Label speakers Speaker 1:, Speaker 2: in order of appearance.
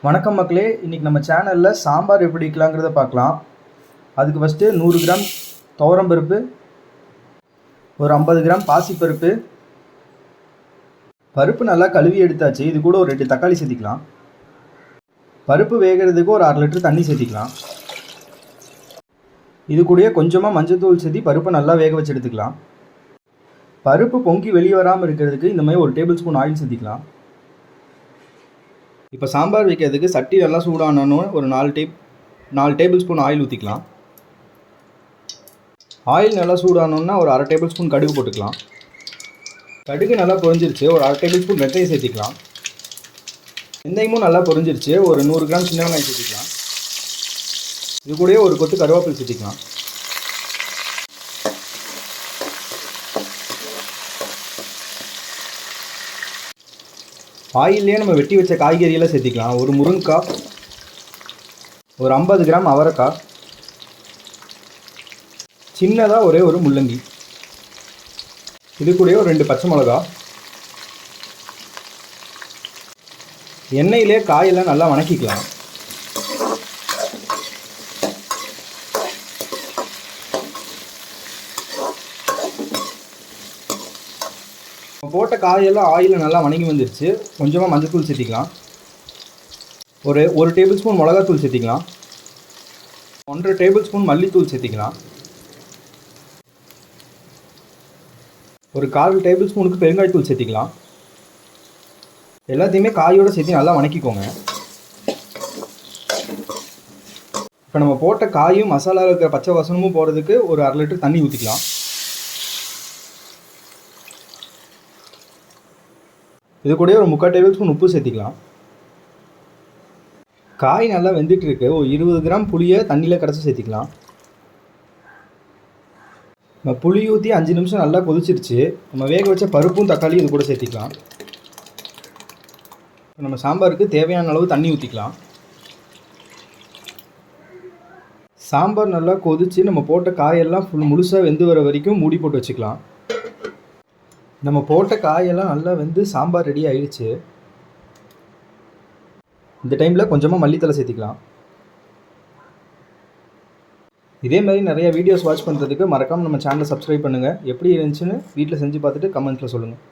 Speaker 1: வணக்கம் மக்களே, இன்றைக்கி நம்ம சேனலில் சாம்பார் எப்படி வைக்கலாங்கிறத பார்க்கலாம். அதுக்கு ஃபஸ்ட்டு 100 கிராம் துவரம்பருப்பு, ஒரு 50 கிராம் பாசிப்பருப்பு. பருப்பு நல்லா கழுவி எடுத்தாச்சு. இது கூட ஒரு 2 தக்காளி சேர்த்திக்கலாம். பருப்பு வேகிறதுக்கு ஒரு 1/2 லிட்டர் தண்ணி சேர்த்திக்கலாம். இது கூடயே கொஞ்சமாக மஞ்சள்தூள் சேர்த்தி பருப்பை நல்லா வேக வச்சு எடுத்துக்கலாம். பருப்பு பொங்கி வெளியே வராமல் இருக்கிறதுக்கு இந்த மாதிரி 1 டேபிள் ஸ்பூன் ஆயில் சேர்த்திக்கலாம். இப்போ சாம்பார் வைக்கிறதுக்கு சட்டி நல்லா சூடானோன்னு ஒரு 4 டேபிள் ஸ்பூன் ஆயில் ஊற்றிக்கலாம். ஆயில் நல்லா சூடானோன்னா ஒரு 1/2 டேபிள் ஸ்பூன் கடுகு போட்டுக்கலாம். கடுகு நல்லா பொரிஞ்சிருச்சு. ஒரு 1/2 டேபிள் ஸ்பூன் வெந்தயம் சேர்த்திக்கலாம். வெந்தயமும் நல்லா பொரிஞ்சிருச்சு. ஒரு 100 கிராம் சின்ன வெங்காயம் சேர்த்திக்கலாம். இது கூடயே ஒரு கொத்து கருவேப்பிலை சேர்த்திக்கலாம். ஆயிலே நம்ம வெட்டி வச்ச காய்கறியெல்லாம் சேர்த்திக்கலாம். ஒரு முருங்கைக்காய், ஒரு 50 கிராம் அவரைக்காய், சின்னதாக ஒரே ஒரு முள்ளங்கி, இது கூடயே ஒரு 2 பச்சை மிளகா. எண்ணெயிலே காயெல்லாம் நல்லா வணக்கிக்கலாம். போட்ட காயெல்லாம் ஆயிலில் நல்லா வணங்கி வந்துருச்சு. கொஞ்சமாக மஞ்சள்தூள் சேர்த்திக்கலாம். ஒரு டேபிள் ஸ்பூன் மிளகாத்தூள் சேர்த்திக்கலாம். 1.5 டேபிள் ஸ்பூன் மல்லித்தூள் சேர்த்திக்கலாம். ஒரு 1/4 டேபிள் ஸ்பூனுக்கு பெருங்காயத்தூள் சேர்த்திக்கலாம். எல்லாத்தையுமே காயோடு சேர்த்து நல்லா வணக்கிக்கோங்க. இப்போ நம்ம போட்ட காயும் மசாலா இருக்கிற பச்சை வாசனமும் போகிறதுக்கு ஒரு 1/2 லிட்டர் தண்ணி ஊற்றிக்கலாம். இது கூட ஒரு 3/4 டேபிள் ஸ்பூன் உப்பு சேர்த்திக்கலாம். காய் நல்லா வெந்துட்டுருக்கு. ஒரு 20 கிராம் புளியை தண்ணியில் கரைச்சி சேர்த்திக்கலாம். நம்ம புளி ஊற்றி 5 நிமிஷம் நல்லா கொதிச்சிருச்சு. நம்ம வேக வச்ச பருப்பும் தக்காளி இது கூட சேர்த்திக்கலாம். நம்ம சாம்பாருக்கு தேவையான அளவு தண்ணி ஊற்றிக்கலாம். சாம்பார் நல்லா கொதித்து நம்ம போட்ட காயெல்லாம் முழுசாக வெந்து வர வரைக்கும் மூடி போட்டு வச்சுக்கலாம். நம்ம போட்ட காயெல்லாம் நல்லா வெந்து சாம்பார் ரெடி ஆயிடுச்சு. இந்த டைமில் கொஞ்சமாக மல்லித்தலை சேர்த்திக்கலாம். இதே மாதிரி நிறைய வீடியோஸ் வாட்ச் பண்ணுறதுக்கு மறக்காமல் நம்ம சேனலை சப்ஸ்கிரைப் பண்ணுங்கள். எப்படி இருந்துச்சுன்னு வீட்டில் செஞ்சு பார்த்துட்டு கமெண்ட்டில் சொல்லுங்கள்.